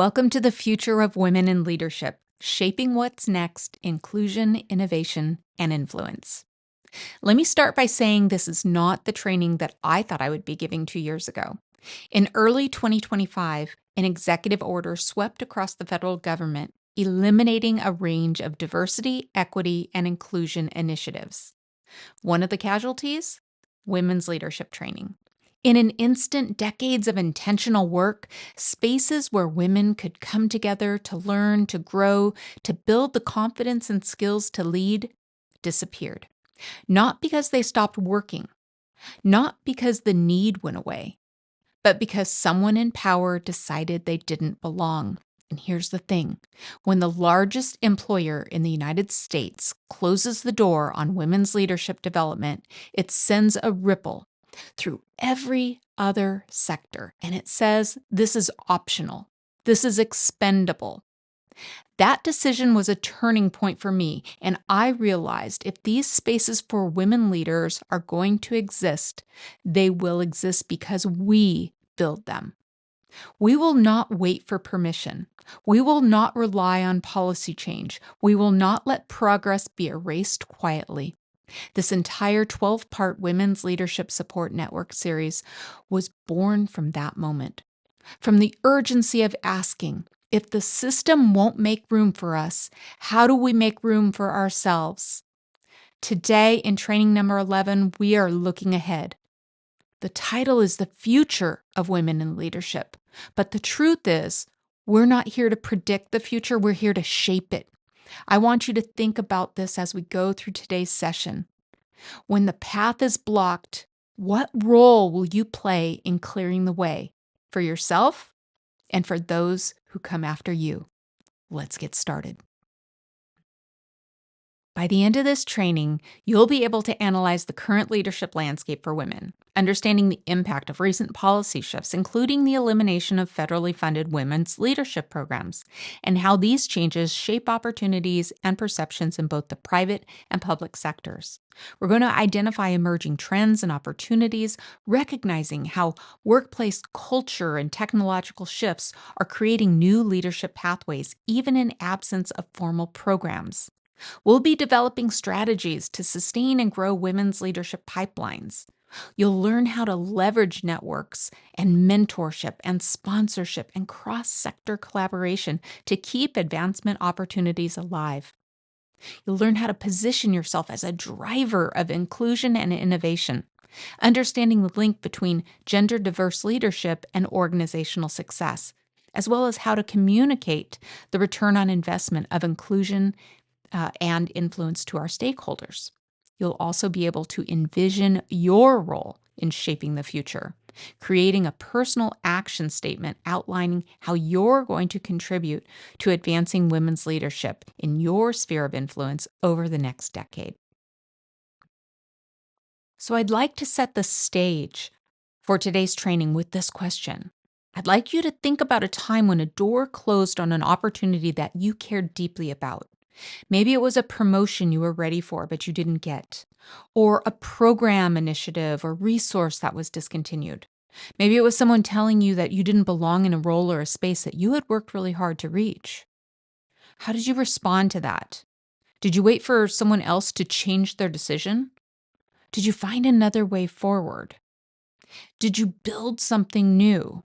Welcome to the future of women in leadership, shaping what's next, inclusion, innovation, and influence. Let me start by saying this is not the training that I thought I would be giving 2 years ago. In early 2025, an executive order swept across the federal government, eliminating a range of diversity, equity, and inclusion initiatives. One of the casualties? Women's leadership training. In an instant, decades of intentional work, spaces where women could come together to learn, to grow, to build the confidence and skills to lead, disappeared. Not because they stopped working, not because the need went away, but because someone in power decided they didn't belong. And here's the thing. When the largest employer in the United States closes the door on women's leadership development, it sends a ripple through every other sector. And it says, this is optional. This is expendable. That decision was a turning point for me, and I realized if these spaces for women leaders are going to exist, they will exist because we build them. We will not wait for permission. We will not rely on policy change. We will not let progress be erased quietly. This entire 12-part Women's Leadership Support Network series was born from that moment, from the urgency of asking, if the system won't make room for us, how do we make room for ourselves? Today, in training number 11, we are looking ahead. The title is The Future of Women in Leadership, but the truth is, we're not here to predict the future, we're here to shape it. I want you to think about this as we go through today's session. When the path is blocked, what role will you play in clearing the way for yourself and for those who come after you? Let's get started. By the end of this training, you'll be able to analyze the current leadership landscape for women, understanding the impact of recent policy shifts, including the elimination of federally funded women's leadership programs, and how these changes shape opportunities and perceptions in both the private and public sectors. We're going to identify emerging trends and opportunities, recognizing how workplace culture and technological shifts are creating new leadership pathways, even in absence of formal programs. We'll be developing strategies to sustain and grow women's leadership pipelines. You'll learn how to leverage networks and mentorship and sponsorship and cross-sector collaboration to keep advancement opportunities alive. You'll learn how to position yourself as a driver of inclusion and innovation, understanding the link between gender-diverse leadership and organizational success, as well as how to communicate the return on investment of inclusion and influence to our stakeholders. You'll also be able to envision your role in shaping the future, creating a personal action statement outlining how you're going to contribute to advancing women's leadership in your sphere of influence over the next decade. So I'd like to set the stage for today's training with this question. I'd like you to think about a time when a door closed on an opportunity that you cared deeply about. Maybe it was a promotion you were ready for, but you didn't get, or a program initiative or resource that was discontinued. Maybe it was someone telling you that you didn't belong in a role or a space that you had worked really hard to reach. How did you respond to that? Did you wait for someone else to change their decision? Did you find another way forward? Did you build something new?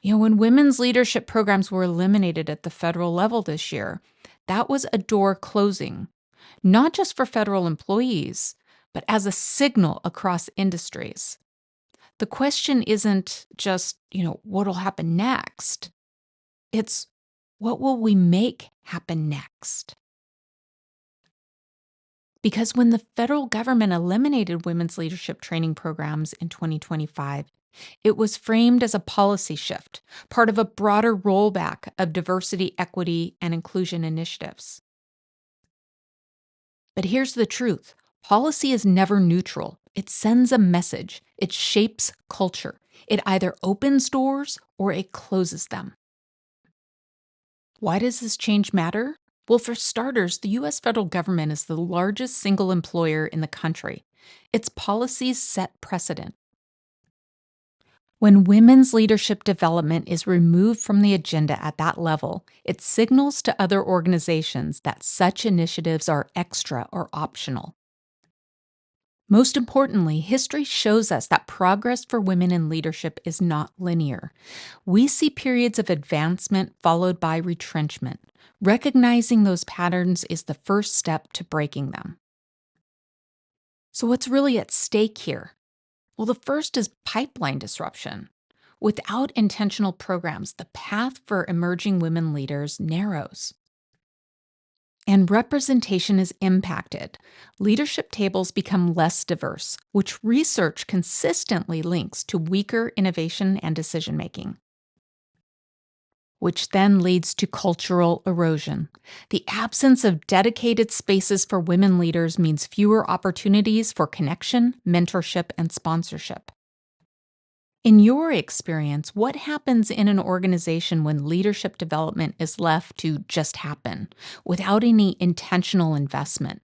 When women's leadership programs were eliminated at the federal level this year, that was a door closing, not just for federal employees, but as a signal across industries. The question isn't just, what'll happen next? It's what will we make happen next? Because when the federal government eliminated women's leadership training programs in 2025, it was framed as a policy shift, part of a broader rollback of diversity, equity, and inclusion initiatives. But here's the truth. Policy is never neutral. It sends a message. It shapes culture. It either opens doors or it closes them. Why does this change matter? Well, for starters, the U.S. federal government is the largest single employer in the country. Its policies set precedent. When women's leadership development is removed from the agenda at that level, it signals to other organizations that such initiatives are extra or optional. Most importantly, history shows us that progress for women in leadership is not linear. We see periods of advancement followed by retrenchment. Recognizing those patterns is the first step to breaking them. So, what's really at stake here? Well, the first is pipeline disruption. Without intentional programs, the path for emerging women leaders narrows. And representation is impacted. Leadership tables become less diverse, which research consistently links to weaker innovation and decision making, which then leads to cultural erosion. The absence of dedicated spaces for women leaders means fewer opportunities for connection, mentorship, and sponsorship. In your experience, what happens in an organization when leadership development is left to just happen without any intentional investment?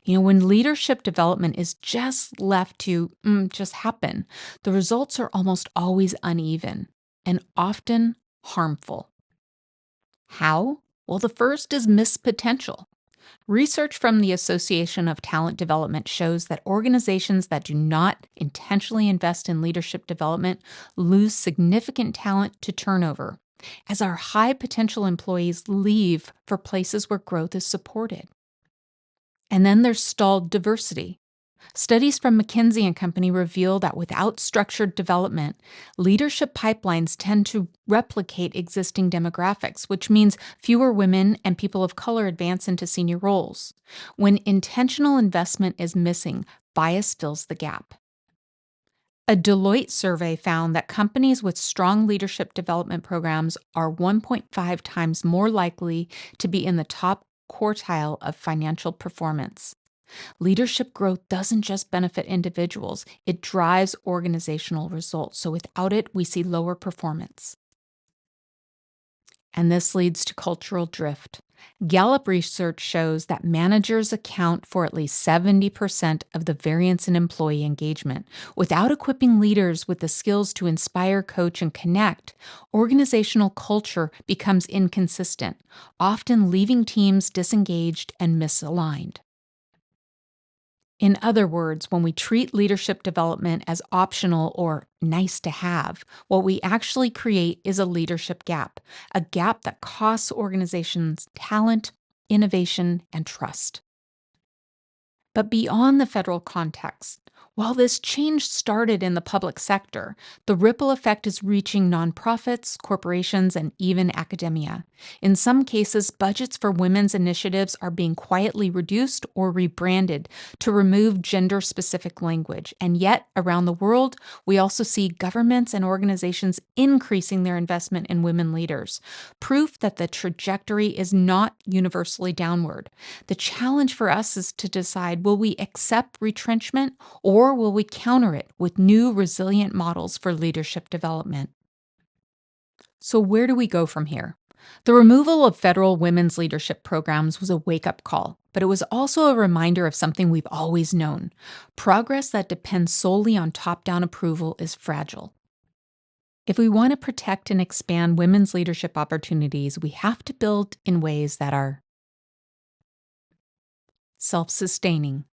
When leadership development is just left to just happen, the results are almost always uneven and often harmful. How? Well, the first is missed potential. Research from the Association of Talent Development shows that organizations that do not intentionally invest in leadership development lose significant talent to turnover, as our high potential employees leave for places where growth is supported. And then there's stalled diversity. Studies from McKinsey and Company reveal that without structured development, leadership pipelines tend to replicate existing demographics, which means fewer women and people of color advance into senior roles. When intentional investment is missing, bias fills the gap. A Deloitte survey found that companies with strong leadership development programs are 1.5 times more likely to be in the top quartile of financial performance. Leadership growth doesn't just benefit individuals, it drives organizational results. So without it, we see lower performance. And this leads to cultural drift. Gallup research shows that managers account for at least 70% of the variance in employee engagement. Without equipping leaders with the skills to inspire, coach, and connect, organizational culture becomes inconsistent, often leaving teams disengaged and misaligned. In other words, when we treat leadership development as optional or nice to have, what we actually create is a leadership gap, a gap that costs organizations talent, innovation, and trust. But beyond the federal context, while this change started in the public sector, the ripple effect is reaching nonprofits, corporations, and even academia. In some cases, budgets for women's initiatives are being quietly reduced or rebranded to remove gender-specific language. And yet, around the world, we also see governments and organizations increasing their investment in women leaders, proof that the trajectory is not universally downward. The challenge for us is to decide, will we accept retrenchment or will we counter it with new resilient models for leadership development? So where do we go from here? The removal of federal women's leadership programs was a wake-up call, but it was also a reminder of something we've always known. Progress that depends solely on top-down approval is fragile. If we want to protect and expand women's leadership opportunities, we have to build in ways that are self-sustaining,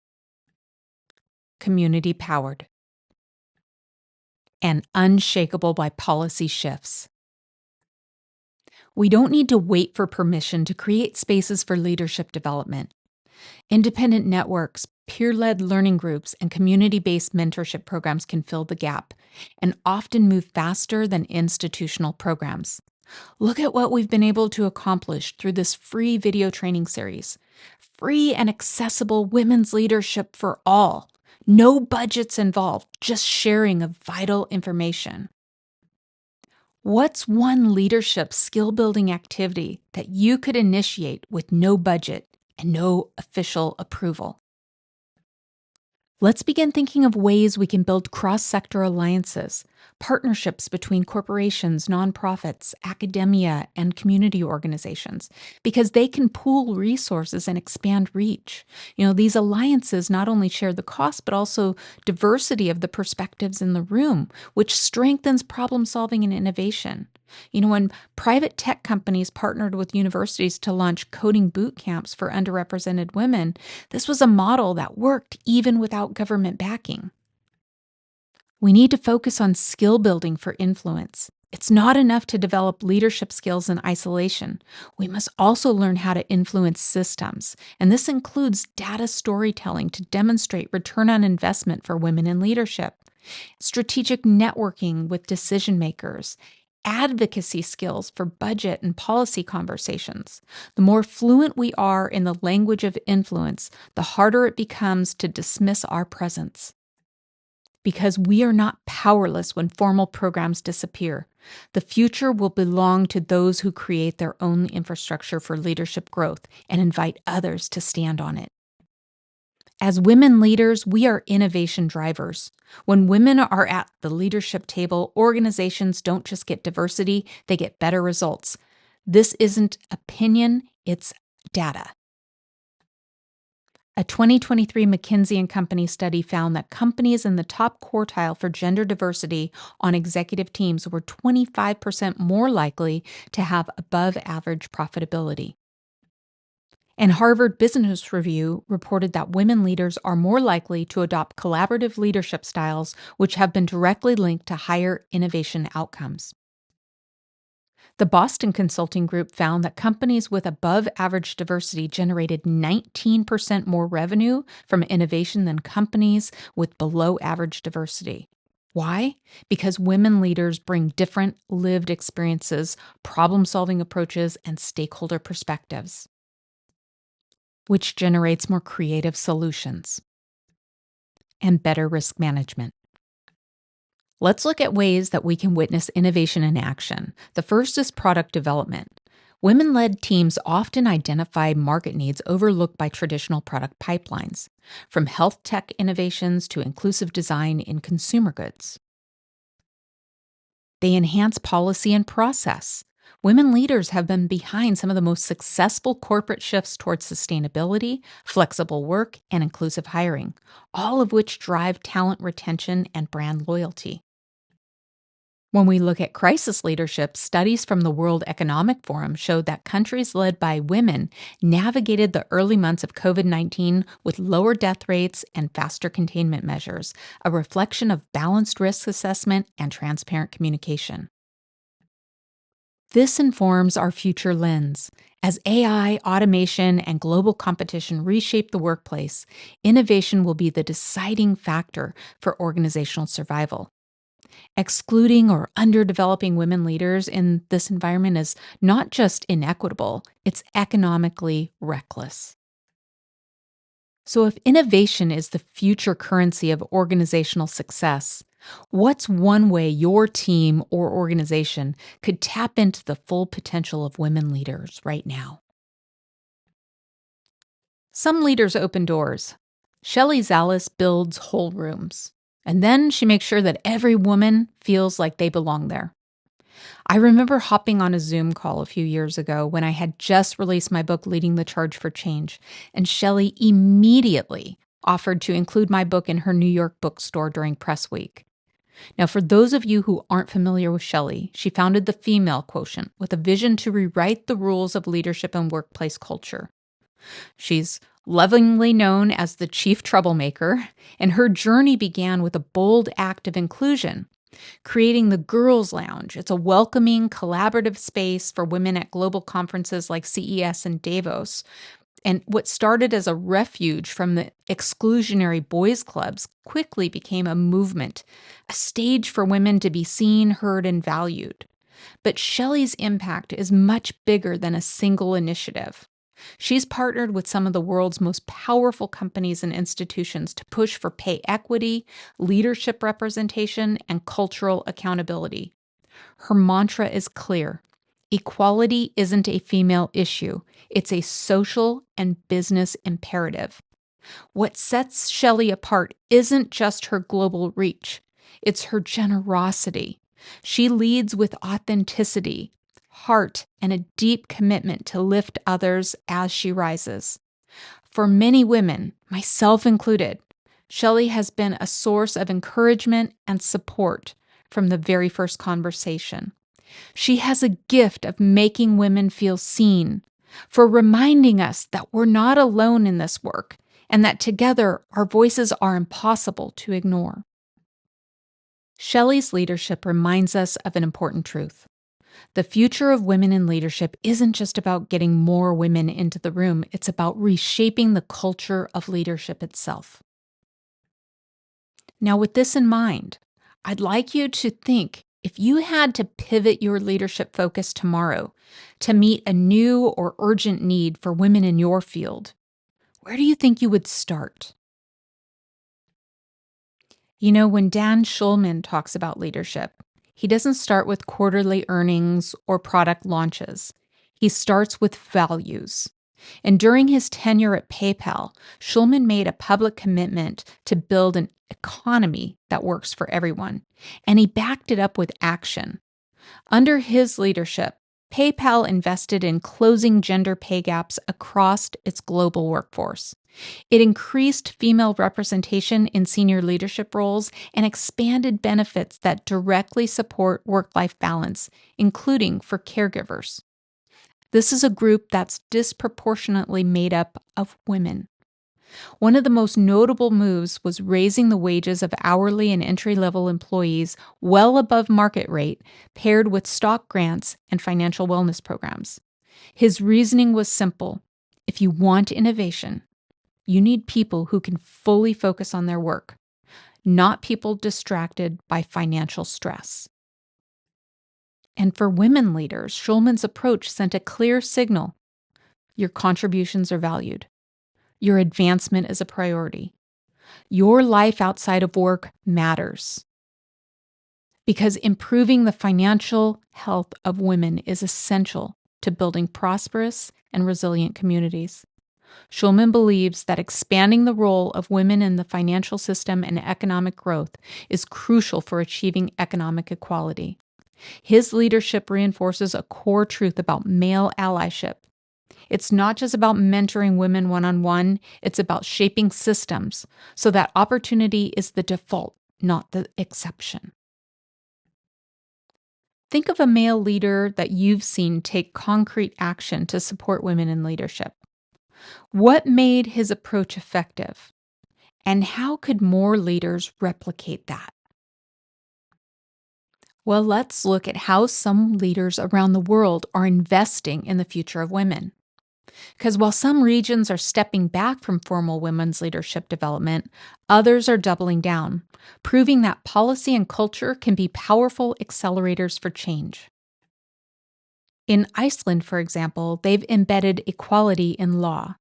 community-powered, and unshakable by policy shifts. We don't need to wait for permission to create spaces for leadership development. Independent networks, peer-led learning groups, and community-based mentorship programs can fill the gap and often move faster than institutional programs. Look at what we've been able to accomplish through this free video training series. Free and accessible women's leadership for all. No budgets involved, just sharing of vital information. What's one leadership skill-building activity that you could initiate with no budget and no official approval? Let's begin thinking of ways we can build cross-sector alliances, partnerships between corporations, nonprofits, academia, and community organizations, because they can pool resources and expand reach. These alliances not only share the cost, but also diversity of the perspectives in the room, which strengthens problem solving and innovation. When private tech companies partnered with universities to launch coding boot camps for underrepresented women, this was a model that worked even without government backing. We need to focus on skill building for influence. It's not enough to develop leadership skills in isolation. We must also learn how to influence systems, and this includes data storytelling to demonstrate return on investment for women in leadership, strategic networking with decision makers, advocacy skills for budget and policy conversations. The more fluent we are in the language of influence, the harder it becomes to dismiss our presence. Because we are not powerless when formal programs disappear. The future will belong to those who create their own infrastructure for leadership growth and invite others to stand on it. As women leaders, we are innovation drivers. When women are at the leadership table, organizations don't just get diversity, they get better results. This isn't opinion, it's data. A 2023 McKinsey & Company study found that companies in the top quartile for gender diversity on executive teams were 25% more likely to have above-average profitability. And Harvard Business Review reported that women leaders are more likely to adopt collaborative leadership styles, which have been directly linked to higher innovation outcomes. The Boston Consulting Group found that companies with above-average diversity generated 19% more revenue from innovation than companies with below-average diversity. Why? Because women leaders bring different lived experiences, problem-solving approaches, and stakeholder perspectives, which generates more creative solutions and better risk management. Let's look at ways that we can witness innovation in action. The first is product development. Women-led teams often identify market needs overlooked by traditional product pipelines, from health tech innovations to inclusive design in consumer goods. They enhance policy and process. Women leaders have been behind some of the most successful corporate shifts towards sustainability, flexible work, and inclusive hiring, all of which drive talent retention and brand loyalty. When we look at crisis leadership, studies from the World Economic Forum showed that countries led by women navigated the early months of COVID-19 with lower death rates and faster containment measures, a reflection of balanced risk assessment and transparent communication. This informs our future lens. As AI, automation, and global competition reshape the workplace, innovation will be the deciding factor for organizational survival. Excluding or underdeveloping women leaders in this environment is not just inequitable, it's economically reckless. So if innovation is the future currency of organizational success, what's one way your team or organization could tap into the full potential of women leaders right now? Some leaders open doors. Shelley Zalis builds whole rooms. And then she makes sure that every woman feels like they belong there. I remember hopping on a Zoom call a few years ago when I had just released my book, Leading the Charge for Change, and Shelley immediately offered to include my book in her New York bookstore during press week. Now, for those of you who aren't familiar with Shelley, she founded the Female Quotient with a vision to rewrite the rules of leadership and workplace culture. She's lovingly known as the chief troublemaker, and her journey began with a bold act of inclusion, creating the Girls Lounge. It's a welcoming, collaborative space for women at global conferences like CES and Davos. And what started as a refuge from the exclusionary boys' clubs quickly became a movement, a stage for women to be seen, heard, and valued. But Shelley's impact is much bigger than a single initiative. She's partnered with some of the world's most powerful companies and institutions to push for pay equity, leadership representation, and cultural accountability. Her mantra is clear. Equality isn't a female issue. It's a social and business imperative. What sets Shelley apart isn't just her global reach, it's her generosity. She leads with authenticity, heart, and a deep commitment to lift others as she rises. For many women, myself included, Shelley has been a source of encouragement and support from the very first conversation. She has a gift of making women feel seen, for reminding us that we're not alone in this work and that together our voices are impossible to ignore. Shelley's leadership reminds us of an important truth. The future of women in leadership isn't just about getting more women into the room, it's about reshaping the culture of leadership itself. Now, with this in mind, I'd like you to think if you had to pivot your leadership focus tomorrow to meet a new or urgent need for women in your field, where do you think you would start? You know, when Dan Schulman talks about leadership, he doesn't start with quarterly earnings or product launches. He starts with values. And during his tenure at PayPal, Schulman made a public commitment to build an economy that works for everyone, and he backed it up with action. Under his leadership, PayPal invested in closing gender pay gaps across its global workforce. It increased female representation in senior leadership roles and expanded benefits that directly support work-life balance, including for caregivers. This is a group that's disproportionately made up of women. One of the most notable moves was raising the wages of hourly and entry-level employees well above market rate, paired with stock grants and financial wellness programs. His reasoning was simple. If you want innovation, you need people who can fully focus on their work, not people distracted by financial stress. And for women leaders, Schulman's approach sent a clear signal. Your contributions are valued. Your advancement is a priority. Your life outside of work matters. Because improving the financial health of women is essential to building prosperous and resilient communities. Schulman believes that expanding the role of women in the financial system and economic growth is crucial for achieving economic equality. His leadership reinforces a core truth about male allyship. It's not just about mentoring women one-on-one, it's about shaping systems so that opportunity is the default, not the exception. Think of a male leader that you've seen take concrete action to support women in leadership. What made his approach effective? And how could more leaders replicate that? Well, let's look at how some leaders around the world are investing in the future of women. Because while some regions are stepping back from formal women's leadership development, others are doubling down, proving that policy and culture can be powerful accelerators for change. In Iceland, for example, they've embedded equality in law.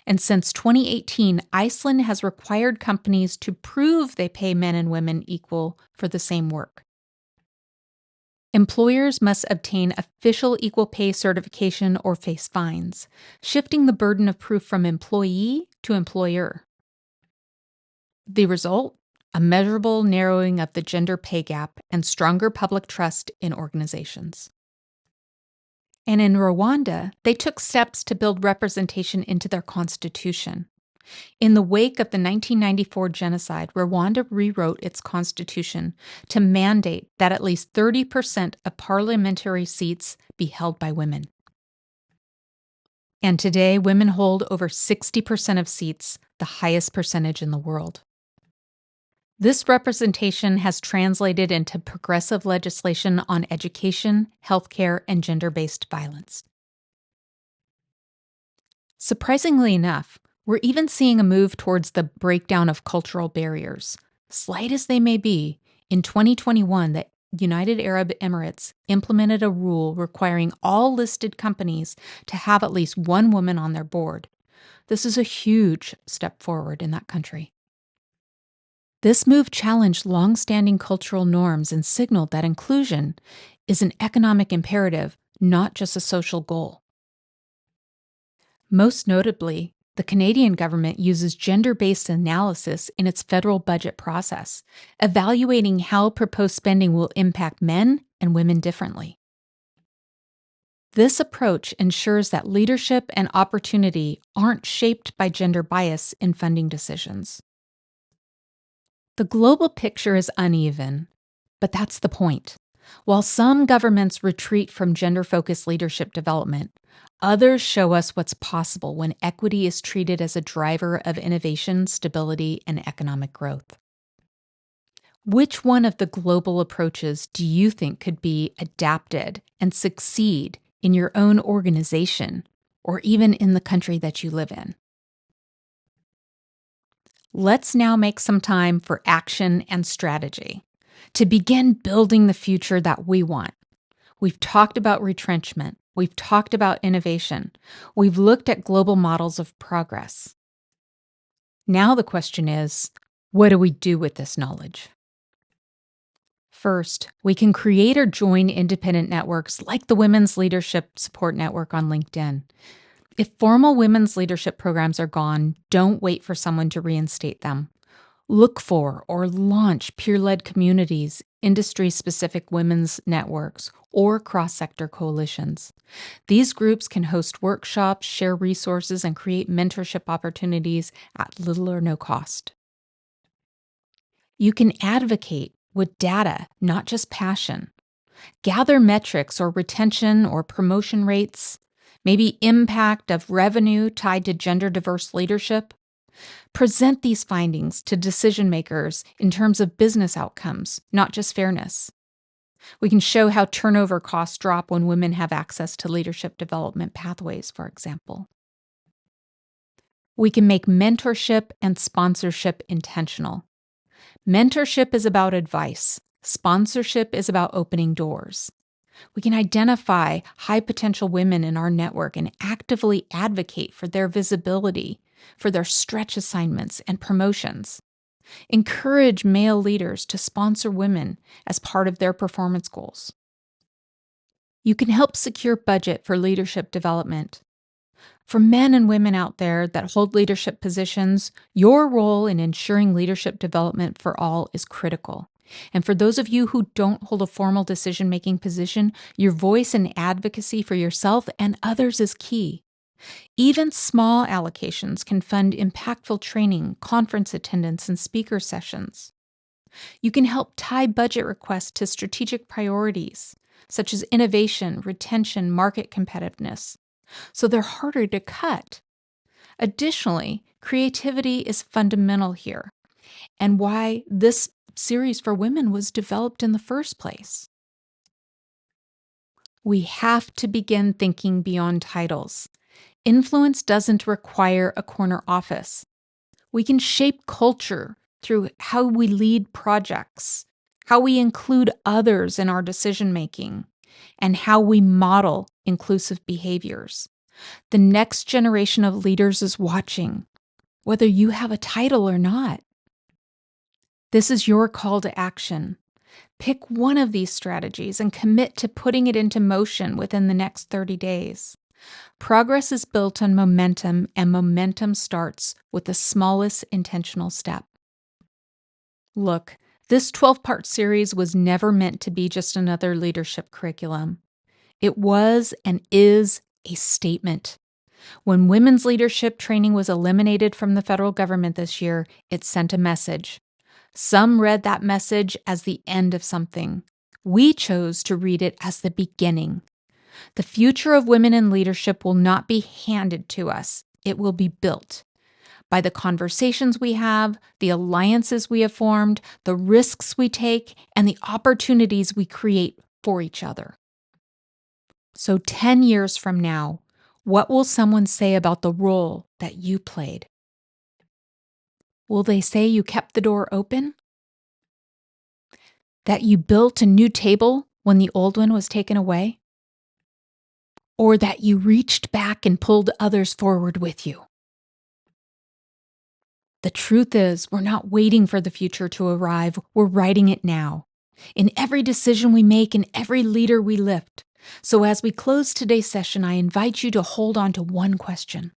And since 2018, Iceland has required companies to prove they pay men and women equal for the same work. Employers must obtain official equal pay certification or face fines, shifting the burden of proof from employee to employer. The result? A measurable narrowing of the gender pay gap and stronger public trust in organizations. And in Rwanda, they took steps to build representation into their constitution. In the wake of the 1994 genocide, Rwanda rewrote its constitution to mandate that at least 30% of parliamentary seats be held by women. And today, women hold over 60% of seats, the highest percentage in the world. This representation has translated into progressive legislation on education, healthcare, and gender-based violence. Surprisingly enough, we're even seeing a move towards the breakdown of cultural barriers. Slight as they may be, in 2021, the United Arab Emirates implemented a rule requiring all listed companies to have at least one woman on their board. This is a huge step forward in that country. This move challenged long-standing cultural norms and signaled that inclusion is an economic imperative, not just a social goal. Most notably, The Canadian government uses gender-based analysis in its federal budget process, evaluating how proposed spending will impact men and women differently. This approach ensures that leadership and opportunity aren't shaped by gender bias in funding decisions. The global picture is uneven, but that's the point. While some governments retreat from gender-focused leadership development, others show us what's possible when equity is treated as a driver of innovation, stability, and economic growth. Which one of the global approaches do you think could be adapted and succeed in your own organization or even in the country that you live in? Let's now make some time for action and strategy to begin building the future that we want. We've talked about retrenchment. We've talked about innovation. We've looked at global models of progress. Now the question is, what do we do with this knowledge? First, we can create or join independent networks like the Women's Leadership Support Network on LinkedIn. If formal women's leadership programs are gone, don't wait for someone to reinstate them. Look for or launch peer-led communities, industry-specific women's networks, or cross-sector coalitions. These groups can host workshops, share resources, and create mentorship opportunities at little or no cost. You can advocate with data, not just passion. Gather metrics or retention or promotion rates, maybe impact of revenue tied to gender-diverse leadership. Present these findings to decision makers in terms of business outcomes, not just fairness. We can show how turnover costs drop when women have access to leadership development pathways, for example. We can make mentorship and sponsorship intentional. Mentorship is about advice. Sponsorship is about opening doors. We can identify high-potential women in our network and actively advocate for their visibility, for their stretch assignments and promotions. Encourage male leaders to sponsor women as part of their performance goals. You can help secure budget for leadership development. For men and women out there that hold leadership positions, your role in ensuring leadership development for all is critical. And for those of you who don't hold a formal decision-making position, your voice and advocacy for yourself and others is key. Even small allocations can fund impactful training, conference attendance, and speaker sessions. You can help tie budget requests to strategic priorities, such as innovation, retention, market competitiveness, so they're harder to cut. Additionally, creativity is fundamental here, and why this series for women was developed in the first place. We have to begin thinking beyond titles. Influence doesn't require a corner office. We can shape culture through how we lead projects, how we include others in our decision-making, and how we model inclusive behaviors. The next generation of leaders is watching, whether you have a title or not. This is your call to action. Pick one of these strategies and commit to putting it into motion within the next 30 days. Progress is built on momentum, and momentum starts with the smallest intentional step. Look, this 12-part series was never meant to be just another leadership curriculum. It was and is a statement. When women's leadership training was eliminated from the federal government this year, it sent a message. Some read that message as the end of something. We chose to read it as the beginning. The future of women in leadership will not be handed to us. It will be built by the conversations we have, the alliances we have formed, the risks we take, and the opportunities we create for each other. So 10 years from now, what will someone say about the role that you played? Will they say you kept the door open? That you built a new table when the old one was taken away? Or that you reached back and pulled others forward with you? The truth is, we're not waiting for the future to arrive. We're writing it now, in every decision we make and every leader we lift. So as we close today's session, I invite you to hold on to one question.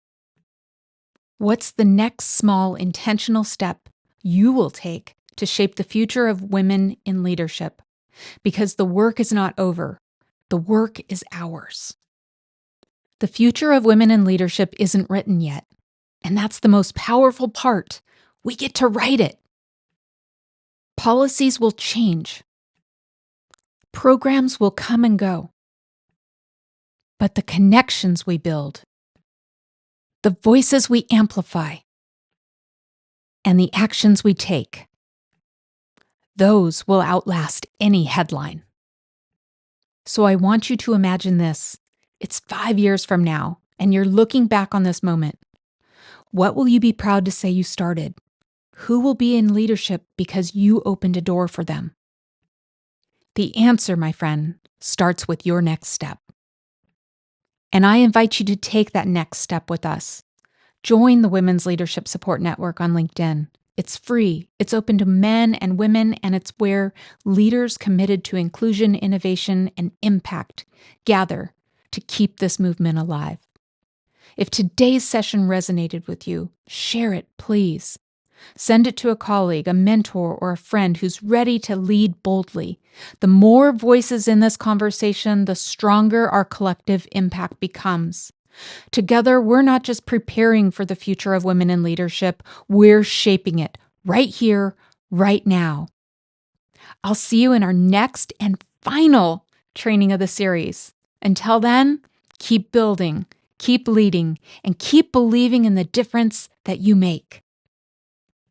What's the next small intentional step you will take to shape the future of women in leadership? Because the work is not over. The work is ours. The future of women in leadership isn't written yet, and that's the most powerful part. We get to write it. Policies will change. Programs will come and go. But the connections we build, the voices we amplify, and the actions we take, those will outlast any headline. So I want you to imagine this. It's 5 years from now, and you're looking back on this moment. What will you be proud to say you started? Who will be in leadership because you opened a door for them? The answer, my friend, starts with your next step. And I invite you to take that next step with us. Join the Women's Leadership Support Network on LinkedIn. It's free, it's open to men and women, and it's where leaders committed to inclusion, innovation, and impact gather to keep this movement alive. If today's session resonated with you, share it, please. Send it to a colleague, a mentor, or a friend who's ready to lead boldly. The more voices in this conversation, the stronger our collective impact becomes. Together, we're not just preparing for the future of women in leadership, we're shaping it right here, right now. I'll see you in our next and final training of the series. Until then, keep building, keep leading, and keep believing in the difference that you make.